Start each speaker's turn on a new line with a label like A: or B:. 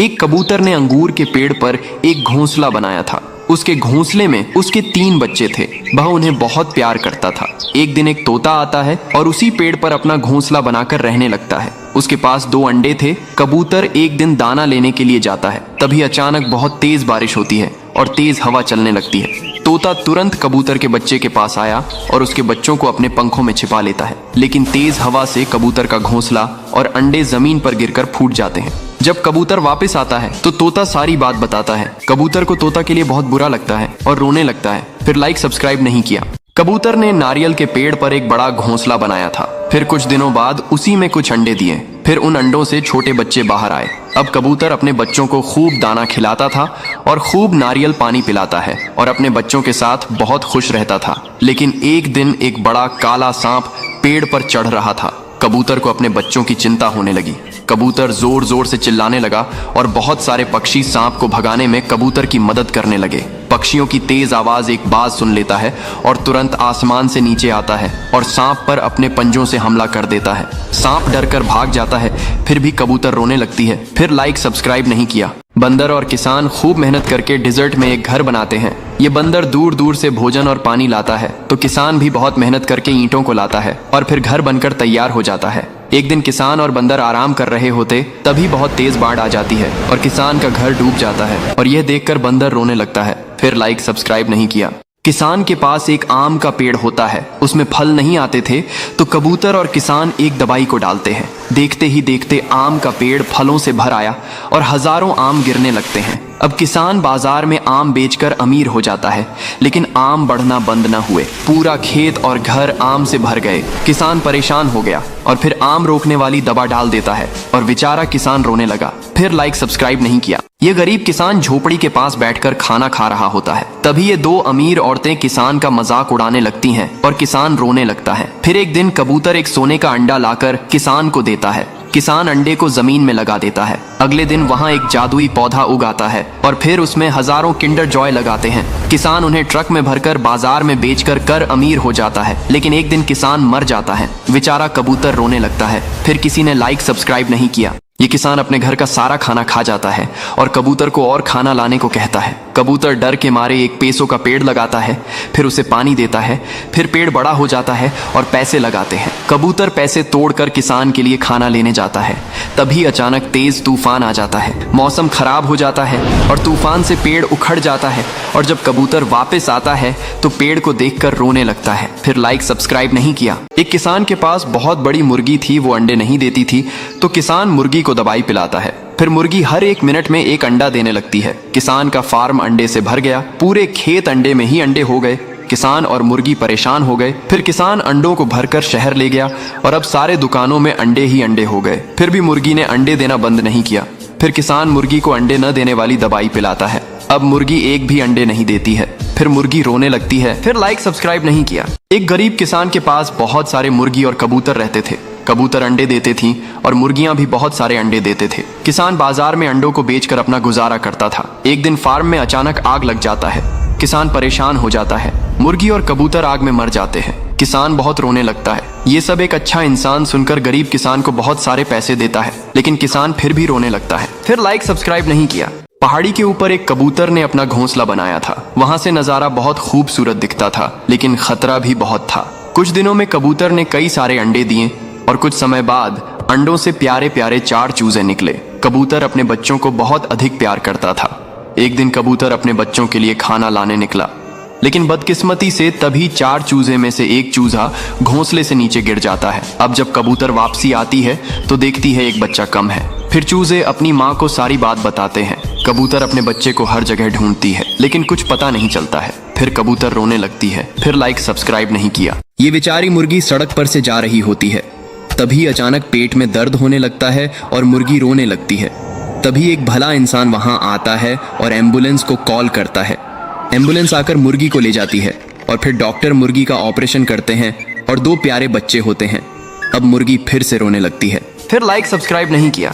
A: एक कबूतर ने अंगूर के पेड़ पर एक घोंसला बनाया था। उसके घोंसले में उसके 3 बच्चे थे। वह उन्हें बहुत प्यार करता था। एक दिन एक तोता आता है और उसी पेड़ पर अपना घोंसला बनाकर रहने लगता है। उसके पास 2 अंडे थे। कबूतर एक दिन दाना लेने के लिए जाता है। तभी अचानक बहुत तेज बारिश होती है और तेज हवा चलने लगती है। तोता तुरंत कबूतर के बच्चे के पास आया और उसके बच्चों को अपने पंखों में छिपा लेता है, लेकिन तेज हवा से कबूतर का घोंसला और अंडे जमीन पर गिरकर फूट जाते हैं। जब कबूतर वापस आता है तो तोता सारी बात बताता है। कबूतर को तोता के लिए बहुत बुरा लगता है और रोने लगता है। फिर लाइक सब्सक्राइब नहीं किया। कबूतर ने नारियल के पेड़ पर एक बड़ा घोंसला बनाया था। फिर कुछ दिनों बाद उसी में कुछ अंडे दिए। फिर उन अंडों से छोटे बच्चे बाहर आए। अब कबूतर अपने बच्चों को खूब दाना खिलाता था और खूब नारियल पानी पिलाता है और अपने बच्चों के साथ बहुत खुश रहता था। लेकिन एक दिन एक बड़ा काला सांप पेड़ पर चढ़ रहा था। कबूतर को अपने बच्चों की चिंता होने लगी। कबूतर जोर जोर से चिल्लाने लगा और बहुत सारे पक्षी सांप को भगाने में कबूतर की मदद करने लगे। पक्षियों की तेज आवाज एक बाज सुन लेता है और तुरंत आसमान से नीचे आता है और सांप पर अपने पंजों से हमला कर देता है। सांप डरकर भाग जाता है। फिर भी कबूतर रोने लगती है। फिर लाइक सब्सक्राइब नहीं किया। बंदर और किसान खूब मेहनत करके डिजर्ट में एक घर बनाते हैं। ये बंदर दूर दूर से भोजन और पानी लाता है तो किसान भी बहुत मेहनत करके ईंटों को लाता है और फिर घर बनकर तैयार हो जाता है। एक दिन किसान और बंदर आराम कर रहे होते तभी बहुत तेज बाढ़ आ जाती है और किसान का घर डूब जाता है और यह देखकर बंदर रोने लगता है। फिर लाइक सब्सक्राइब नहीं किया। किसान के पास एक आम का पेड़ होता है। उसमें फल नहीं आते थे तो कबूतर और किसान एक दवाई को डालते हैं। देखते ही देखते आम का पेड़ फलों से भर आया और हजारों आम गिरने लगते हैं। अब किसान बाजार में आम बेचकर अमीर हो जाता है, लेकिन आम बढ़ना बंद न हुए। पूरा खेत और घर आम से भर गए। किसान परेशान हो गया और फिर आम रोकने वाली दवा डाल देता है और बेचारा किसान रोने लगा। फिर लाइक सब्सक्राइब नहीं किया। ये गरीब किसान झोपड़ी के पास बैठकर खाना खा रहा होता है। तभी ये 2 अमीर औरतें किसान का मजाक उड़ाने लगती हैं और किसान रोने लगता है। फिर एक दिन कबूतर एक सोने का अंडा लाकर किसान को देता है। किसान अंडे को जमीन में लगा देता है। अगले दिन वहाँ एक जादुई पौधा उगाता है और फिर उसमें हजारों किंडर जॉय लगाते हैं। किसान उन्हें ट्रक में भरकर बाजार में बेचकर कर अमीर हो जाता है, लेकिन एक दिन किसान मर जाता है। बेचारा कबूतर रोने लगता है। फिर किसी ने लाइक सब्सक्राइब नहीं किया। ये किसान अपने घर का सारा खाना खा जाता है और कबूतर को और खाना लाने को कहता है। कबूतर डर के मारे एक पेसों का पेड़ लगाता है, फिर उसे पानी देता है। फिर पेड़ बड़ा हो जाता है और पैसे लगाते हैं। कबूतर पैसे तोड़कर किसान के लिए खाना लेने जाता है। तभी अचानक तेज तूफान आ जाता है। मौसम खराब हो जाता है और तूफान से पेड़ उखड़ जाता है और जब कबूतर वापस आता है तो पेड़ को देखकर रोने लगता है। फिर लाइक सब्सक्राइब नहीं किया। एक किसान के पास बहुत बड़ी मुर्गी थी। वो अंडे नहीं देती थी तो किसान मुर्गी को दवाई पिलाता है। फिर मुर्गी हर 1 मिनट में एक अंडा देने लगती है। किसान का फार्म अंडे से भर गया। पूरे खेत अंडे में ही अंडे हो गए। किसान और मुर्गी परेशान हो गए। फिर किसान अंडों को भरकर शहर ले गया और अब सारे दुकानों में अंडे ही अंडे हो गए। फिर भी मुर्गी ने अंडे देना बंद नहीं किया। फिर किसान मुर्गी को अंडे न देने वाली दवाई पिलाता है। अब मुर्गी एक भी अंडे नहीं देती है। फिर मुर्गी रोने लगती है। फिर लाइक सब्सक्राइब नहीं किया। एक गरीब किसान के पास बहुत सारे मुर्गी और कबूतर रहते थे। कबूतर अंडे देते थी और मुर्गियां भी बहुत सारे अंडे देते थे। किसान बाजार में अंडों को बेचकर अपना गुजारा करता था। एक दिन फार्म में अचानक आग लग जाता है। किसान परेशान हो जाता है। मुर्गी और कबूतर आग में मर जाते हैं। किसान बहुत रोने लगता है। ये सब एक अच्छा इंसान सुनकर गरीब किसान को बहुत सारे पैसे देता है, लेकिन किसान फिर भी रोने लगता है। फिर लाइक सब्सक्राइब नहीं किया। पहाड़ी के ऊपर एक कबूतर ने अपना घोंसला बनाया था। वहां से नजारा बहुत खूबसूरत दिखता था, लेकिन खतरा भी बहुत था। कुछ दिनों में कबूतर ने कई सारे अंडे दिए और कुछ समय बाद अंडों से प्यारे प्यारे 4 चूजे निकले। कबूतर अपने बच्चों को बहुत अधिक प्यार करता था। एक दिन कबूतर अपने बच्चों के लिए खाना लाने निकला, लेकिन बदकिस्मती से तभी 4 चूजे में से एक चूजा घोंसले से नीचे गिर जाता है। अब जब कबूतर वापसी आती है तो देखती है एक बच्चा कम है। फिर चूजे अपनी माँ को सारी बात बताते हैं। कबूतर अपने बच्चे को हर जगह ढूंढती है, लेकिन कुछ पता नहीं चलता है। फिर कबूतर रोने लगती है। फिर लाइक सब्सक्राइब नहीं किया। ये बेचारी मुर्गी सड़क पर से जा रही होती है। तभी अचानक पेट में दर्द होने लगता है और मुर्गी रोने लगती है। तभी एक भला इंसान वहां आता है और एम्बुलेंस को कॉल करता है। एम्बुलेंस आकर मुर्गी को ले जाती है और फिर डॉक्टर मुर्गी का ऑपरेशन करते हैं और 2 प्यारे बच्चे होते हैं। अब मुर्गी फिर से रोने लगती है। फिर लाइक सब्सक्राइब नहीं किया।